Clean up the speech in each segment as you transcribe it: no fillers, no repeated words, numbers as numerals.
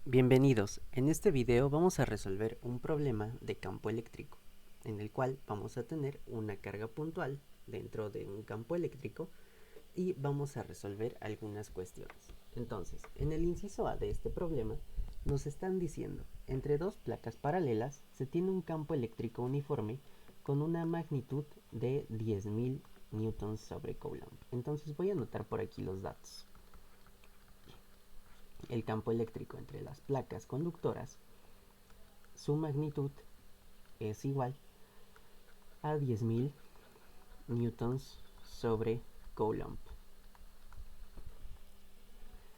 Bienvenidos, en este video vamos a resolver un problema de campo eléctrico, en el cual vamos a tener una carga puntual dentro de un campo eléctrico y vamos a resolver algunas cuestiones. Entonces, en el inciso A de este problema nos están diciendo, entre dos placas paralelas se tiene un campo eléctrico uniforme con una magnitud de 10.000 newtons sobre coulomb. Entonces voy a anotar por aquí los datos. El campo eléctrico entre las placas conductoras, su magnitud es igual a 10.000 newtons sobre coulomb.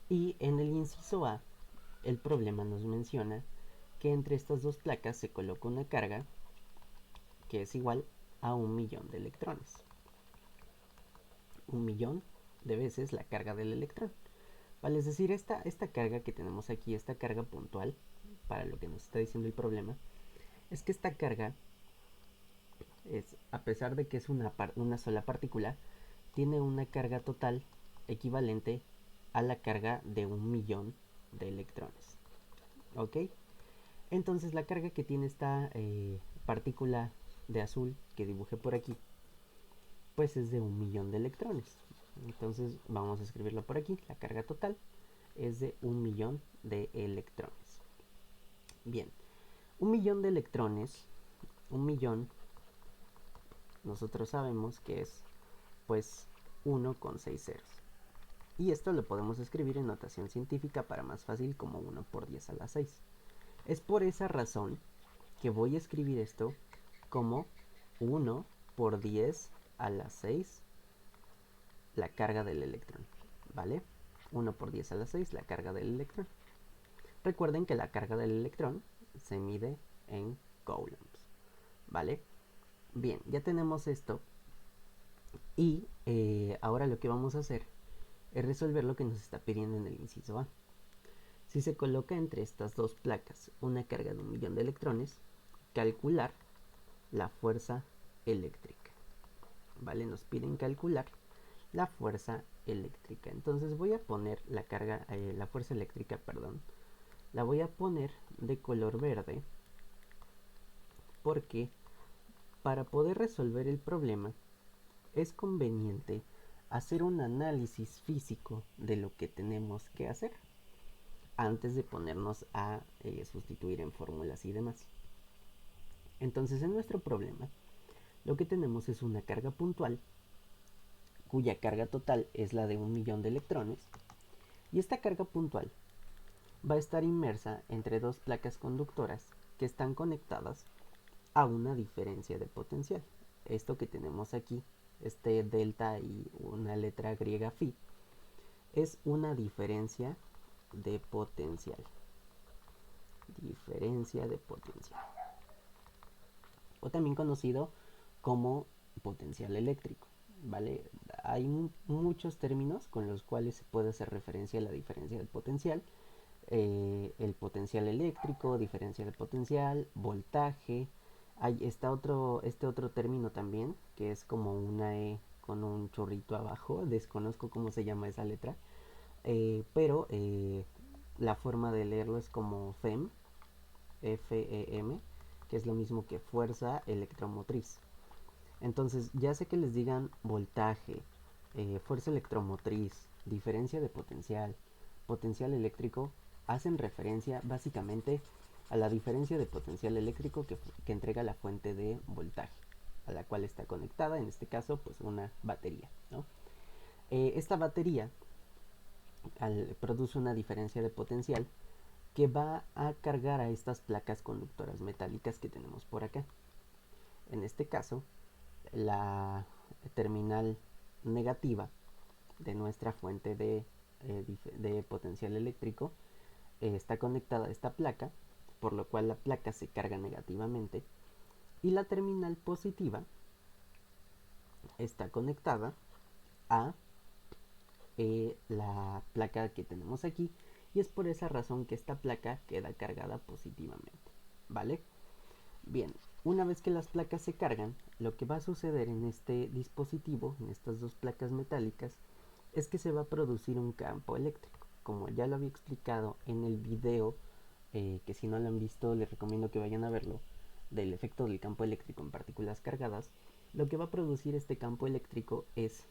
Y en el inciso A, el problema nos menciona que entre estas dos placas se coloca una carga que es igual a 1.000.000 de electrones. 1.000.000 de veces la carga del electrón. Vale, es decir, esta carga que tenemos aquí, esta carga puntual, para lo que nos está diciendo el problema, es que esta carga a pesar de que es una sola partícula, tiene una carga total equivalente a la carga de 1.000.000 de electrones. ¿Ok? Entonces la carga que tiene esta partícula de azul que dibujé por aquí, pues es de 1.000.000 de electrones. Entonces vamos a escribirlo por aquí. La carga total es de 1.000.000 de electrones. Bien, 1.000.000 de electrones, 1.000.000, nosotros sabemos que es pues 1 con 6 ceros. Y esto lo podemos escribir en notación científica para más fácil como 1 por 10 a la 6. Es por esa razón que voy a escribir esto como 1 por 10 a la 6 la carga del electrón, ¿vale? 1 por 10 a la 6 la carga del electrón. Recuerden que la carga del electrón se mide en coulombs, ¿vale? Bien, ya tenemos esto y ahora lo que vamos a hacer es resolver lo que nos está pidiendo en el inciso A. Si se coloca entre estas dos placas una carga de 1.000.000 de electrones, calcular la fuerza eléctrica. ¿Vale? Nos piden calcular la fuerza eléctrica. Entonces voy a poner la fuerza eléctrica, perdón, la voy a poner de color verde porque para poder resolver el problema es conveniente hacer un análisis físico de lo que tenemos que hacer antes de ponernos a sustituir en fórmulas y demás. Entonces en nuestro problema lo que tenemos es una carga puntual cuya carga total es la de 1.000.000 de electrones y esta carga puntual va a estar inmersa entre dos placas conductoras que están conectadas a una diferencia de potencial. Esto que tenemos aquí, este delta y una letra griega phi, es una diferencia de potencial. Diferencia de potencial. O también conocido como potencial eléctrico, ¿vale? Hay muchos términos con los cuales se puede hacer referencia a la diferencia del potencial. El potencial eléctrico, diferencia de potencial, voltaje. Este otro término también, que es como una E con un chorrito abajo, desconozco cómo se llama esa letra, pero la forma de leerlo es como FEM, FEM, que es lo mismo que fuerza electromotriz. Entonces, ya sé que les digan voltaje, fuerza electromotriz, diferencia de potencial, potencial eléctrico, hacen referencia básicamente a la diferencia de potencial eléctrico que entrega la fuente de voltaje, a la cual está conectada, en este caso, pues una batería, ¿no? Esta batería produce una diferencia de potencial que va a cargar a estas placas conductoras metálicas que tenemos por acá. En este caso, la terminal negativa de nuestra fuente de potencial eléctrico está conectada a esta placa, por lo cual la placa se carga negativamente, y la terminal positiva está conectada a la placa que tenemos aquí, y es por esa razón que esta placa queda cargada positivamente, ¿vale? Bien, una vez que las placas se cargan, lo que va a suceder en este dispositivo, en estas dos placas metálicas, es que se va a producir un campo eléctrico. Como ya lo había explicado en el video que si no lo han visto les recomiendo que vayan a verlo, del efecto del campo eléctrico en partículas cargadas. Lo que va a producir este campo eléctrico es,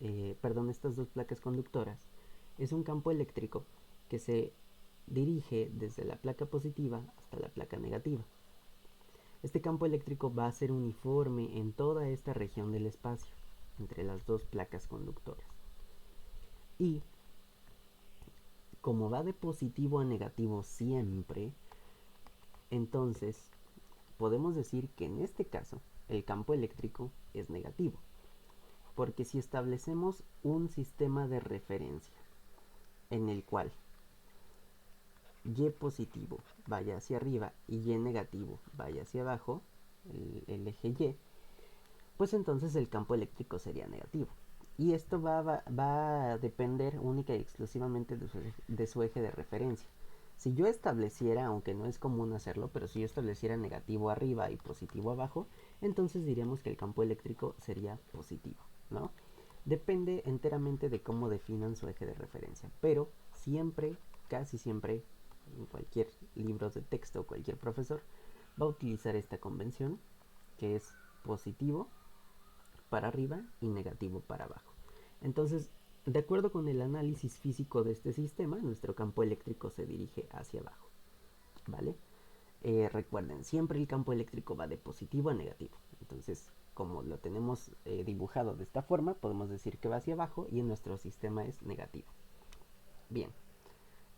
estas dos placas conductoras, es un campo eléctrico que se dirige desde la placa positiva hasta la placa negativa. Este campo eléctrico va a ser uniforme en toda esta región del espacio, entre las dos placas conductoras. Y como va de positivo a negativo siempre, entonces podemos decir que en este caso el campo eléctrico es negativo. Porque si establecemos un sistema de referencia en el cual Y positivo vaya hacia arriba y Y negativo vaya hacia abajo, el eje Y, pues entonces el campo eléctrico sería negativo. Y esto va a depender única y exclusivamente de su eje de referencia. Si yo estableciera, aunque no es común hacerlo, pero si yo estableciera negativo arriba y positivo abajo, entonces diríamos que el campo eléctrico sería positivo, ¿no? Depende enteramente de cómo definan su eje de referencia, pero siempre, casi siempre, en cualquier libro de texto, cualquier profesor va a utilizar esta convención, que es positivo para arriba y negativo para abajo. Entonces, de acuerdo con el análisis físico de este sistema, nuestro campo eléctrico se dirige hacia abajo, ¿vale? Recuerden, siempre el campo eléctrico va de positivo a negativo. Entonces, como lo tenemos dibujado de esta forma, podemos decir que va hacia abajo y en nuestro sistema es negativo. Bien,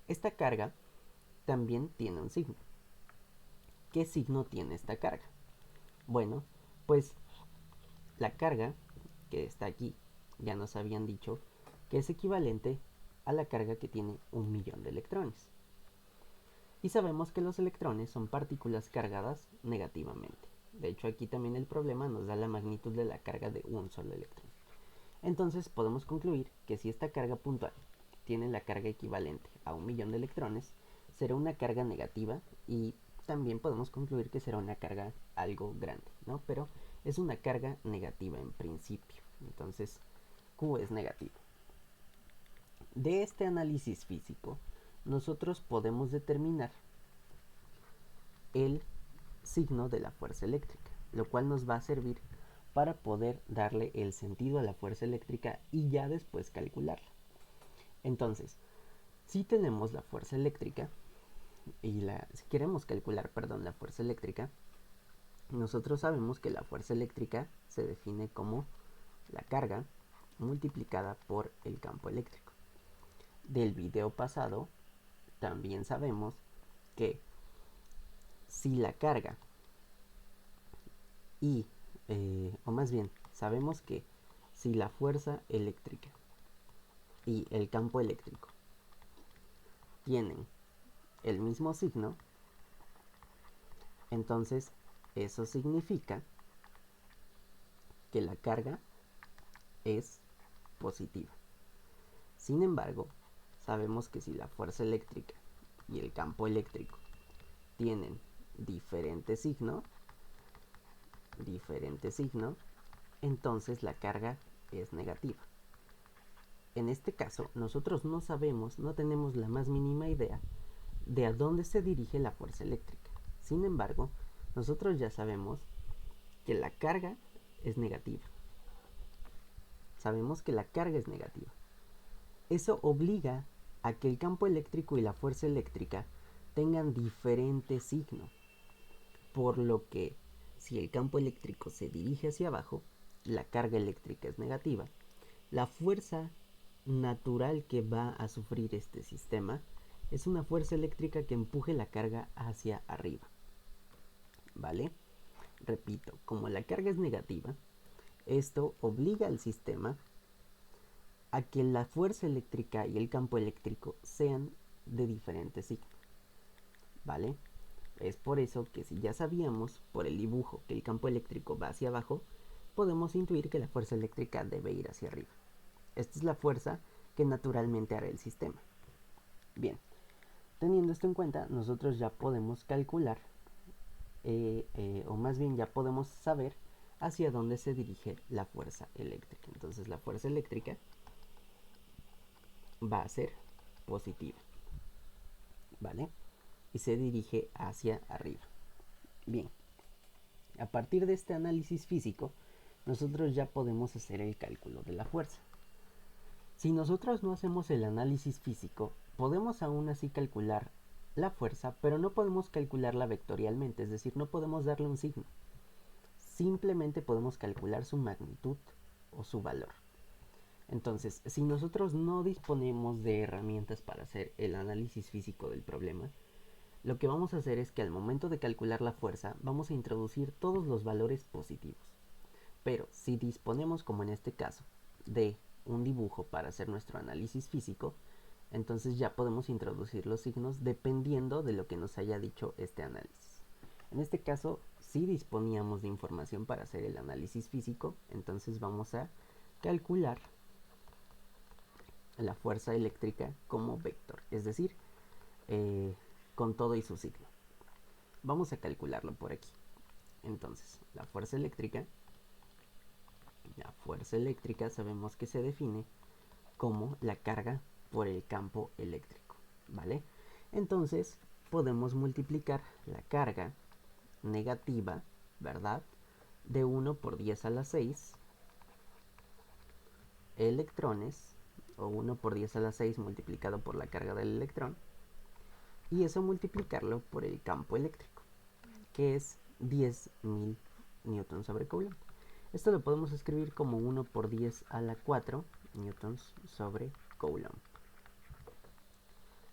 esta carga también tiene un signo. ¿Qué signo tiene esta carga? Bueno, pues la carga que está aquí, ya nos habían dicho que es equivalente a la carga que tiene 1.000.000 de electrones. Y sabemos que los electrones son partículas cargadas negativamente. De hecho, aquí también el problema nos da la magnitud de la carga de un solo electrón. Entonces podemos concluir que si esta carga puntual tiene la carga equivalente a 1.000.000 de electrones, será una carga negativa y también podemos concluir que será una carga algo grande, ¿no? Pero es una carga negativa en principio. Entonces, Q es negativo. De este análisis físico, nosotros podemos determinar el signo de la fuerza eléctrica, lo cual nos va a servir para poder darle el sentido a la fuerza eléctrica y ya después calcularla. Entonces, si tenemos la fuerza eléctrica y si queremos calcular, la fuerza eléctrica, nosotros sabemos que la fuerza eléctrica se define como la carga multiplicada por el campo eléctrico. Del video pasado también sabemos que si la carga o más bien, sabemos que si la fuerza eléctrica y el campo eléctrico tienen el mismo signo, entonces eso significa que la carga es positiva. Sin embargo, sabemos que si la fuerza eléctrica y el campo eléctrico tienen diferente signo, entonces la carga es negativa. En este caso, nosotros no sabemos, no tenemos la más mínima idea de a dónde se dirige la fuerza eléctrica. Sin embargo, nosotros ya sabemos que la carga es negativa. Sabemos que la carga es negativa. Eso obliga a que el campo eléctrico y la fuerza eléctrica tengan diferente signo. Por lo que, si el campo eléctrico se dirige hacia abajo, la carga eléctrica es negativa. La fuerza natural que va a sufrir este sistema es una fuerza eléctrica que empuje la carga hacia arriba. ¿Vale? Repito, como la carga es negativa, esto obliga al sistema a que la fuerza eléctrica y el campo eléctrico sean de diferente signo. ¿Vale? Es por eso que si ya sabíamos por el dibujo que el campo eléctrico va hacia abajo, podemos intuir que la fuerza eléctrica debe ir hacia arriba. Esta es la fuerza que naturalmente hará el sistema. Bien, teniendo esto en cuenta, nosotros ya podemos calcular, o más bien ya podemos saber hacia dónde se dirige la fuerza eléctrica. Entonces la fuerza eléctrica va a ser positiva. ¿Vale? y se dirige hacia arriba. Bien, a partir de este análisis físico, nosotros ya podemos hacer el cálculo de la fuerza. Si nosotros no hacemos el análisis físico, podemos aún así calcular la fuerza, pero no podemos calcularla vectorialmente, es decir, no podemos darle un signo. Simplemente podemos calcular su magnitud o su valor. Entonces, si nosotros no disponemos de herramientas para hacer el análisis físico del problema, lo que vamos a hacer es que al momento de calcular la fuerza, vamos a introducir todos los valores positivos. Pero si disponemos, como en este caso, de un dibujo para hacer nuestro análisis físico, entonces ya podemos introducir los signos dependiendo de lo que nos haya dicho este análisis. En este caso, si disponíamos de información para hacer el análisis físico, entonces vamos a calcular la fuerza eléctrica como vector, es decir, con todo y su signo. Vamos a calcularlo por aquí. Entonces, la fuerza eléctrica sabemos que se define como la carga por el campo eléctrico, ¿vale? Entonces, podemos multiplicar la carga negativa, ¿verdad? De 1 por 10 a la 6 electrones, o 1 por 10 a la 6 multiplicado por la carga del electrón, y eso multiplicarlo por el campo eléctrico, que es 10.000 newtons sobre coulomb. Esto lo podemos escribir como 1 por 10 a la 4 newtons sobre coulomb.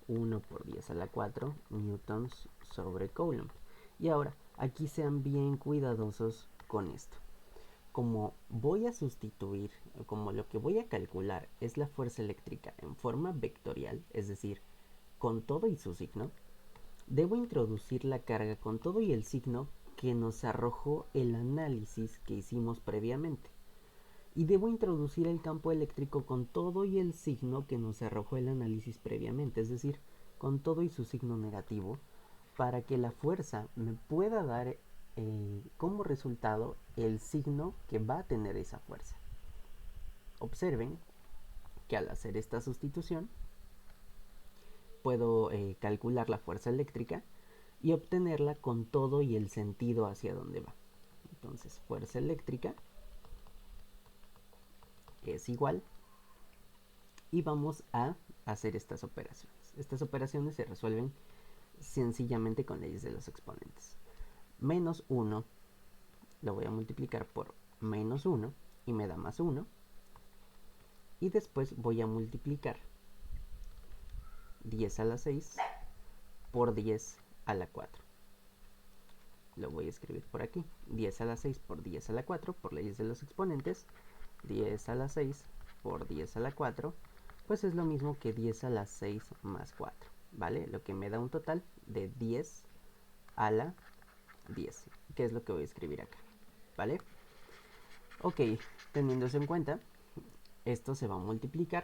1 por 10 a la 4 newtons sobre coulomb. Y ahora, aquí sean bien cuidadosos con esto. Como voy a sustituir, como lo que voy a calcular es la fuerza eléctrica en forma vectorial, es decir, con todo y su signo, debo introducir la carga con todo y el signo que nos arrojó el análisis que hicimos previamente. Y debo introducir el campo eléctrico con todo y el signo que nos arrojó el análisis previamente, es decir, con todo y su signo negativo, para que la fuerza me pueda dar como resultado el signo que va a tener esa fuerza. Observen que al hacer esta sustitución puedo calcular la fuerza eléctrica y obtenerla con todo y el sentido hacia donde va. Entonces, fuerza eléctrica es igual, y vamos a hacer estas operaciones. Estas operaciones se resuelven sencillamente con leyes de los exponentes. Menos 1 lo voy a multiplicar por menos 1 y me da más 1. Y después voy a multiplicar 10 a la 6 por 10 a la 4. Lo voy a escribir por aquí. 10 a la 6 por 10 a la 4 por leyes de los exponentes. 10 a la 6 por 10 a la 4, pues es lo mismo que 10 a la 6 más 4, ¿vale? Lo que me da un total de 10 a la 10, que es lo que voy a escribir acá, ¿vale? Ok, teniendo eso en cuenta, esto se va a multiplicar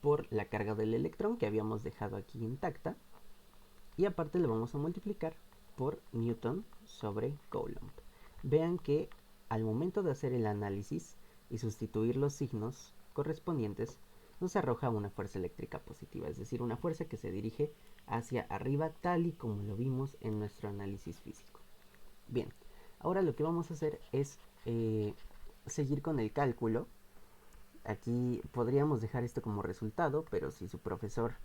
por la carga del electrón que habíamos dejado aquí intacta, y aparte lo vamos a multiplicar por Newton sobre Coulomb. Vean que al momento de hacer el análisis y sustituir los signos correspondientes, nos arroja una fuerza eléctrica positiva, es decir, una fuerza que se dirige hacia arriba tal y como lo vimos en nuestro análisis físico. Bien, ahora lo que vamos a hacer es seguir con el cálculo. Aquí podríamos dejar esto como resultado, pero si su profesor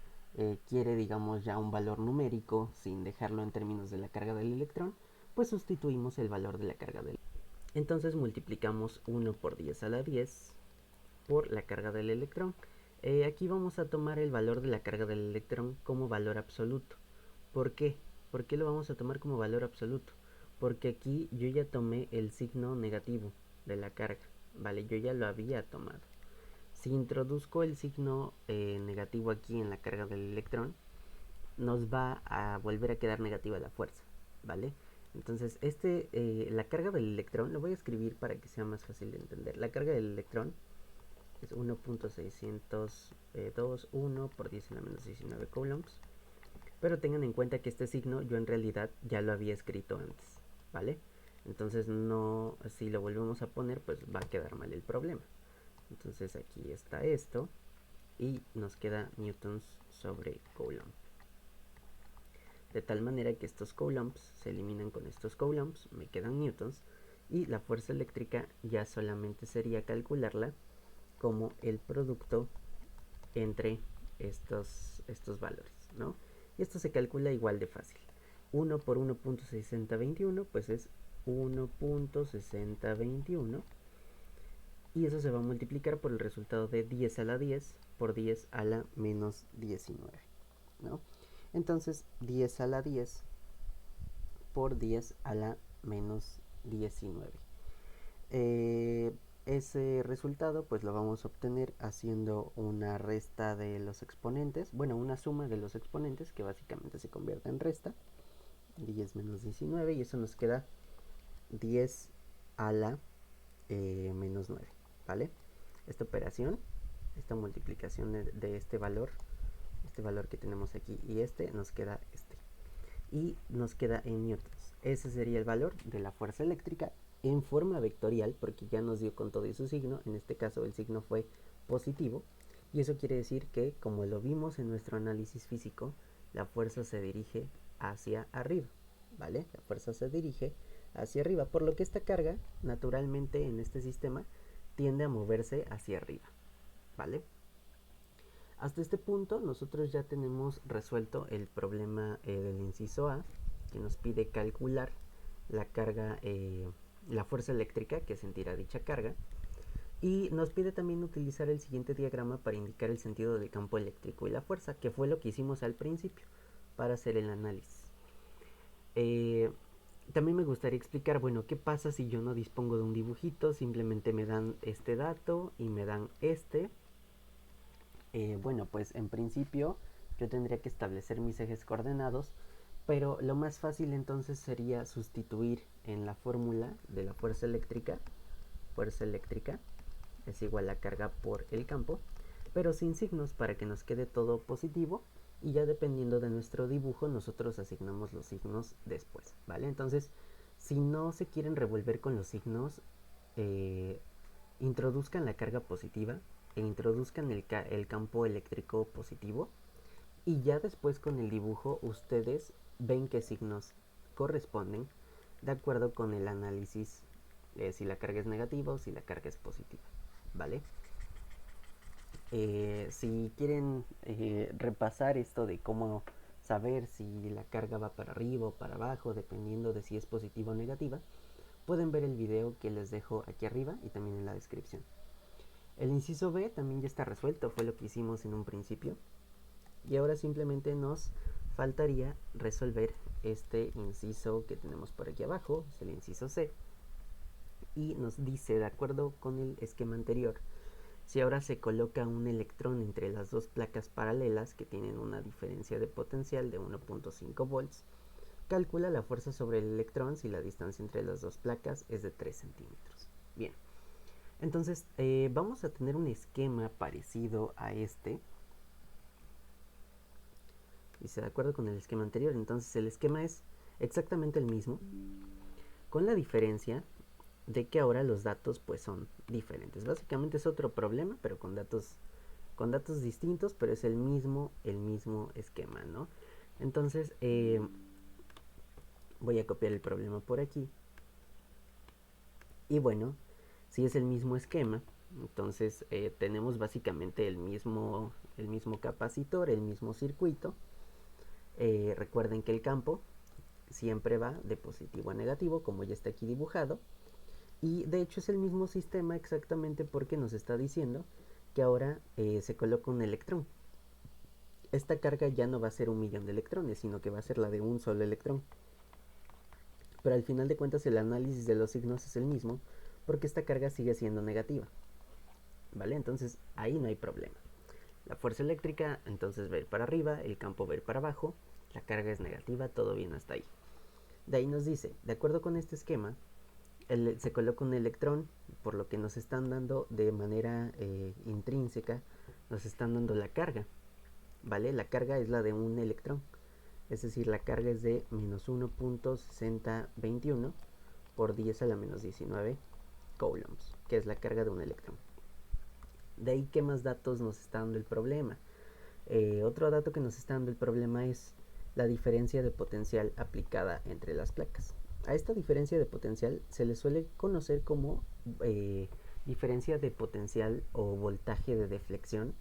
quiere, digamos, ya un valor numérico sin dejarlo en términos de la carga del electrón, pues sustituimos el valor de la carga del electrón. Entonces multiplicamos 1 por 10 a la 10 por la carga del electrón. Aquí vamos a tomar el valor de la carga del electrón como valor absoluto. ¿Por qué? ¿Por qué lo vamos a tomar como valor absoluto? Porque aquí yo ya tomé el signo negativo de la carga, ¿vale? Yo ya lo había tomado. Si introduzco el signo negativo aquí en la carga del electrón, nos va a volver a quedar negativa la fuerza, ¿vale? Entonces, la carga del electrón, lo voy a escribir para que sea más fácil de entender. La carga del electrón es 1.621 por 10 a la menos 19 coulombs. Pero tengan en cuenta que este signo yo en realidad ya lo había escrito antes, ¿vale? Entonces, no, si lo volvemos a poner, pues va a quedar mal el problema. Entonces aquí está esto y nos queda newtons sobre coulomb. de tal manera que estos coulombs se eliminan con estos coulombs, me quedan newtons, y la fuerza eléctrica ya solamente sería calcularla como el producto entre estos valores, ¿no? Y esto se calcula igual de fácil. 1 por 1.6021 pues es 1.6021, y eso se va a multiplicar por el resultado de 10 a la 10 por 10 a la menos 19, ¿no? Entonces 10 a la 10 por 10 a la menos 19. Ese resultado pues lo vamos a obtener haciendo una resta de los exponentes, bueno, una suma de los exponentes que básicamente se convierte en resta, 10 menos 19, y eso nos queda 10 a la menos 9, ¿vale? Esta operación, esta multiplicación de este valor que tenemos aquí y nos queda y nos queda en newtons. Ese sería el valor de la fuerza eléctrica en forma vectorial, porque ya nos dio con todo y su signo. En este caso el signo fue positivo, y eso quiere decir que, como lo vimos en nuestro análisis físico, la fuerza se dirige hacia arriba, ¿vale? La fuerza se dirige hacia arriba, por lo que esta carga, naturalmente en este sistema, tiende a moverse hacia arriba, ¿vale? Hasta este punto nosotros ya tenemos resuelto el problema del inciso A, que nos pide calcular la carga, la fuerza eléctrica que sentirá dicha carga, y nos pide también utilizar el siguiente diagrama para indicar el sentido del campo eléctrico y la fuerza, que fue lo que hicimos al principio para hacer el análisis. También me gustaría explicar, bueno, qué pasa si yo no dispongo de un dibujito, simplemente me dan este dato y me dan este. Bueno, pues en principio yo tendría que establecer mis ejes coordenados, pero lo más fácil entonces sería sustituir en la fórmula de la fuerza eléctrica es igual a carga por el campo, pero sin signos, para que nos quede todo positivo, y ya dependiendo de nuestro dibujo nosotros asignamos los signos después, ¿vale? Entonces, si no se quieren revolver con los signos, introduzcan la carga positiva e introduzcan el campo eléctrico positivo, y ya después con el dibujo ustedes ven qué signos corresponden de acuerdo con el análisis, si la carga es negativa o si la carga es positiva, ¿vale? Si quieren repasar esto de cómo saber si la carga va para arriba o para abajo, dependiendo de si es positiva o negativa, pueden ver el video que les dejo aquí arriba y también en la descripción. El inciso B también ya está resuelto, fue lo que hicimos en un principio. Y ahora simplemente nos faltaría resolver este inciso que tenemos por aquí abajo, es el inciso C. Y nos dice, de acuerdo con el esquema anterior, si ahora se coloca un electrón entre las dos placas paralelas que tienen una diferencia de potencial de 1.5 volts, calcula la fuerza sobre el electrón si la distancia entre las dos placas es de 3 centímetros. Bien, entonces vamos a tener un esquema parecido a este. Dice, de acuerdo con el esquema anterior, entonces el esquema es exactamente el mismo, con la diferencia de que ahora los datos pues son diferentes. Básicamente es otro problema, pero con datos distintos, pero es el mismo esquema, ¿no? Entonces voy a copiar el problema por aquí. Y bueno, si es el mismo esquema, entonces tenemos básicamente el mismo capacitor, el mismo circuito. Recuerden que el campo siempre va de positivo a negativo, como ya está aquí dibujado, y de hecho es el mismo sistema exactamente porque nos está diciendo que ahora se coloca un electrón. Esta carga ya no va a ser 1.000.000 de electrones, sino que va a ser la de un solo electrón. Pero al final de cuentas el análisis de los signos es el mismo, porque esta carga sigue siendo negativa, ¿vale? Entonces ahí no hay problema. La fuerza eléctrica entonces va a ir para arriba, el campo va a ir para abajo, la carga es negativa, todo bien hasta ahí. De ahí nos dice, de acuerdo con este esquema, se coloca un electrón, por lo que nos están dando de manera intrínseca, nos están dando la carga, ¿vale? La carga es la de un electrón, es decir, la carga es de menos 1.6021 por 10 a la menos 19 coulombs, que es la carga de un electrón. De ahí, ¿qué más datos nos está dando el problema? Otro dato que nos está dando el problema es la diferencia de potencial aplicada entre las placas. A esta diferencia de potencial se le suele conocer como diferencia de potencial o voltaje de deflexión,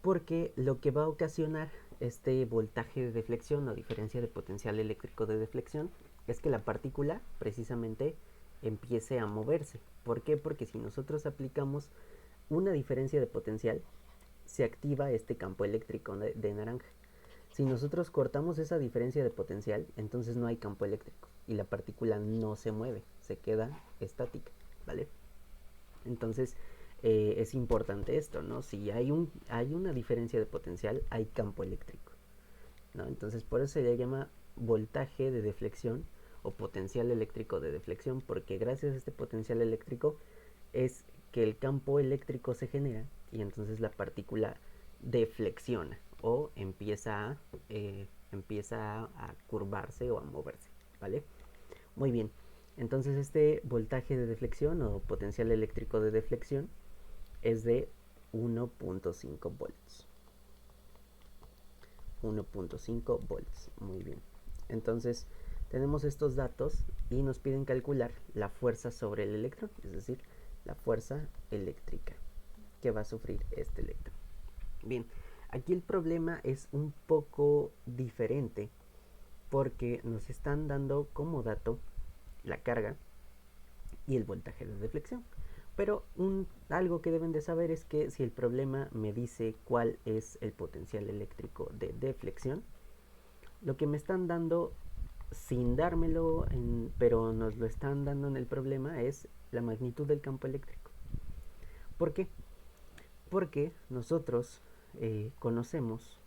porque lo que va a ocasionar este voltaje de deflexión o diferencia de potencial eléctrico de deflexión es que la partícula precisamente empiece a moverse. ¿Por qué? Porque si nosotros aplicamos una diferencia de potencial, se activa este campo eléctrico de naranja. Si nosotros cortamos esa diferencia de potencial, entonces no hay campo eléctrico y la partícula no se mueve, se queda estática, ¿vale? Entonces es importante esto, ¿no? Si hay una diferencia de potencial, hay campo eléctrico, ¿no? Entonces por eso se le llama voltaje de deflexión o potencial eléctrico de deflexión, porque gracias a este potencial eléctrico es que el campo eléctrico se genera y entonces la partícula deflexiona o empieza a curvarse o a moverse, ¿vale? Muy bien, entonces este voltaje de deflexión o potencial eléctrico de deflexión es de 1.5 volts. 1.5 volts, muy bien. Entonces tenemos estos datos y nos piden calcular la fuerza sobre el electrón, es decir, la fuerza eléctrica que va a sufrir este electrón. Bien, aquí el problema es un poco diferente porque nos están dando como dato la carga y el voltaje de deflexión. Pero algo que deben de saber es que si el problema me dice cuál es el potencial eléctrico de deflexión, lo que me están dando sin dármelo, pero nos lo están dando en el problema, es la magnitud del campo eléctrico. ¿Por qué? Porque nosotros conocemos,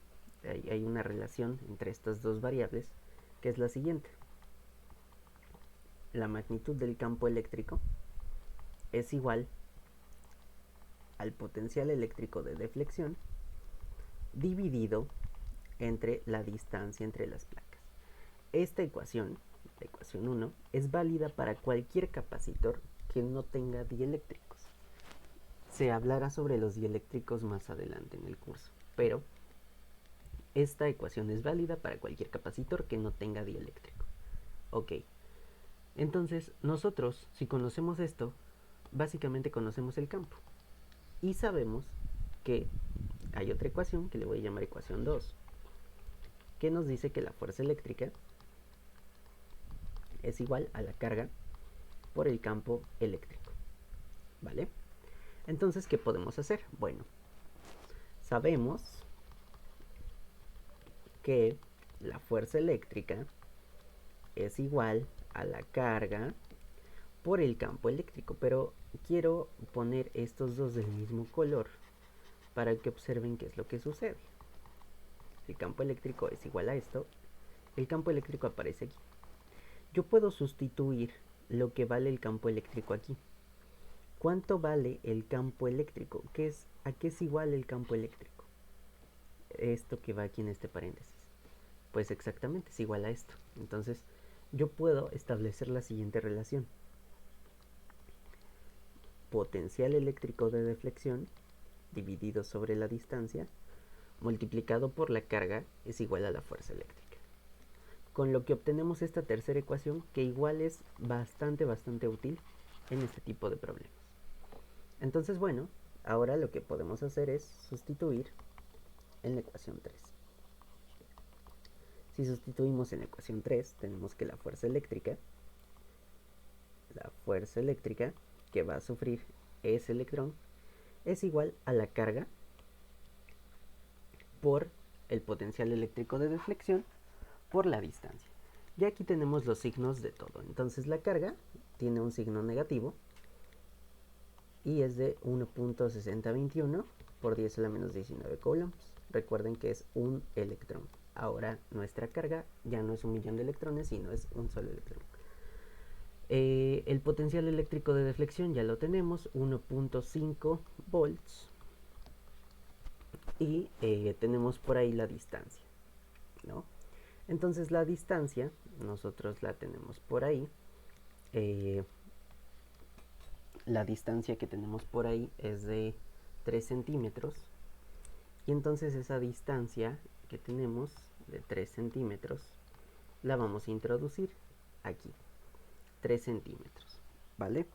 hay una relación entre estas dos variables, que es la siguiente. La magnitud del campo eléctrico es igual al potencial eléctrico de deflexión dividido entre la distancia entre las placas. Esta ecuación, la ecuación 1, es válida para cualquier capacitor que no tenga dieléctricos. Se hablará sobre los dieléctricos más adelante en el curso, pero esta ecuación es válida para cualquier capacitor que no tenga dieléctrico. Ok, entonces nosotros, si conocemos esto, básicamente conocemos el campo y sabemos que hay otra ecuación que le voy a llamar ecuación 2, que nos dice que la fuerza eléctrica es igual a la carga por el campo eléctrico, ¿vale? Entonces, ¿qué podemos hacer? Bueno, sabemos que la fuerza eléctrica es igual a la carga por el campo eléctrico, pero quiero poner estos dos del mismo color para que observen qué es lo que sucede. El campo eléctrico es igual a esto, el campo eléctrico aparece aquí. Yo puedo sustituir lo que vale el campo eléctrico aquí. ¿Cuánto vale el campo eléctrico? ¿A qué es igual el campo eléctrico? Esto que va aquí en este paréntesis. Pues exactamente es igual a esto. Entonces yo puedo establecer la siguiente relación. Potencial eléctrico de deflexión dividido sobre la distancia multiplicado por la carga es igual a la fuerza eléctrica. Con lo que obtenemos esta tercera ecuación, que igual es bastante útil en este tipo de problemas. Entonces, bueno, ahora lo que podemos hacer es sustituir en la ecuación 3. Si sustituimos en la ecuación 3, tenemos que la fuerza eléctrica que va a sufrir ese electrón es igual a la carga por el potencial eléctrico de deflexión por la distancia. Ya aquí tenemos los signos de todo. Entonces la carga tiene un signo negativo y es de 1.6021 por 10 a la menos 19 coulombs. Recuerden que es un electrón. Ahora nuestra carga ya no es 1.000.000 de electrones, sino es un solo electrón. El potencial eléctrico de deflexión ya lo tenemos, 1.5 volts. Y tenemos por ahí la distancia, ¿no? Entonces la distancia, nosotros la tenemos por ahí. La distancia que tenemos por ahí es de 3 centímetros. Y entonces esa distancia que tenemos de 3 centímetros la vamos a introducir aquí, 3 centímetros, ¿vale?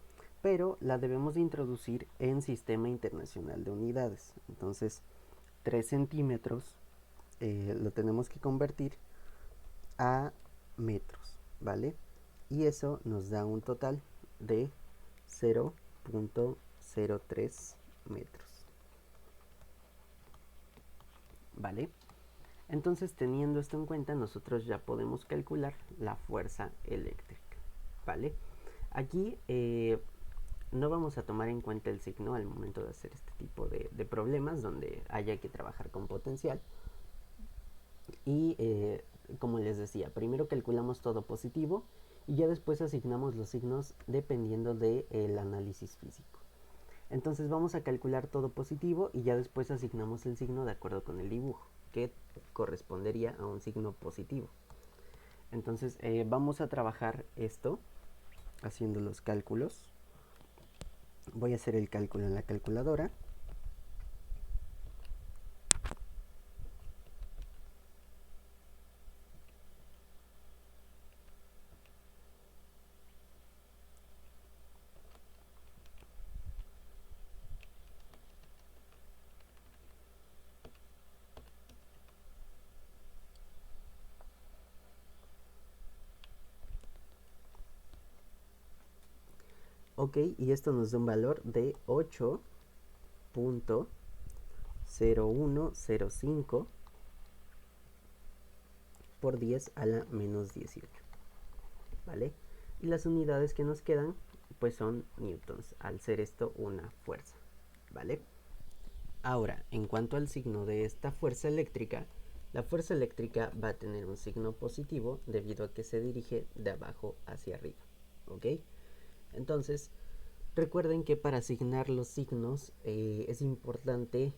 Pero la debemos de introducir en Sistema Internacional de Unidades. Entonces 3 centímetros lo tenemos que convertir a metros, ¿vale? Y eso nos da un total de 0.03 metros, ¿vale? Entonces, teniendo esto en cuenta, nosotros ya podemos calcular la fuerza eléctrica, ¿vale? Aquí no vamos a tomar en cuenta el signo al momento de hacer este tipo de problemas donde haya que trabajar con potencial. Y como les decía, primero calculamos todo positivo y ya después asignamos los signos dependiendo del análisis físico. Entonces vamos a calcular todo positivo y ya después asignamos el signo de acuerdo con el dibujo, que correspondería a un signo positivo. Entonces vamos a trabajar esto haciendo los cálculos. Voy a hacer el cálculo en la calculadora. Ok, y esto nos da un valor de 8.0105 por 10 a la menos 18, ¿vale? Y las unidades que nos quedan pues son newtons, al ser esto una fuerza, ¿vale? Ahora, en cuanto al signo de esta fuerza eléctrica, la fuerza eléctrica va a tener un signo positivo debido a que se dirige de abajo hacia arriba, ¿ok? Entonces, recuerden que para asignar los signos es importante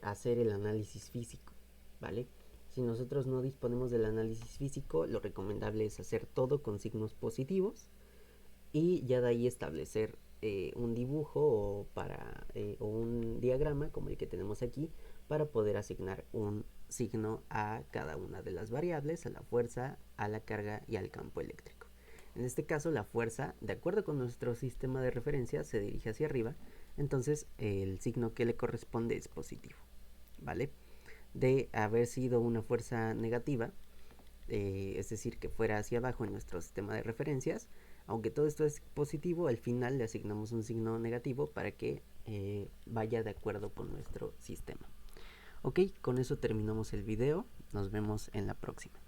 hacer el análisis físico, ¿vale? Si nosotros no disponemos del análisis físico, lo recomendable es hacer todo con signos positivos y ya de ahí establecer un dibujo o un diagrama como el que tenemos aquí para poder asignar un signo a cada una de las variables, a la fuerza, a la carga y al campo eléctrico. En este caso, la fuerza, de acuerdo con nuestro sistema de referencia, se dirige hacia arriba, entonces el signo que le corresponde es positivo, ¿vale? De haber sido una fuerza negativa, es decir, que fuera hacia abajo en nuestro sistema de referencias, aunque todo esto es positivo, al final le asignamos un signo negativo para que vaya de acuerdo con nuestro sistema. Ok, con eso terminamos el video, nos vemos en la próxima.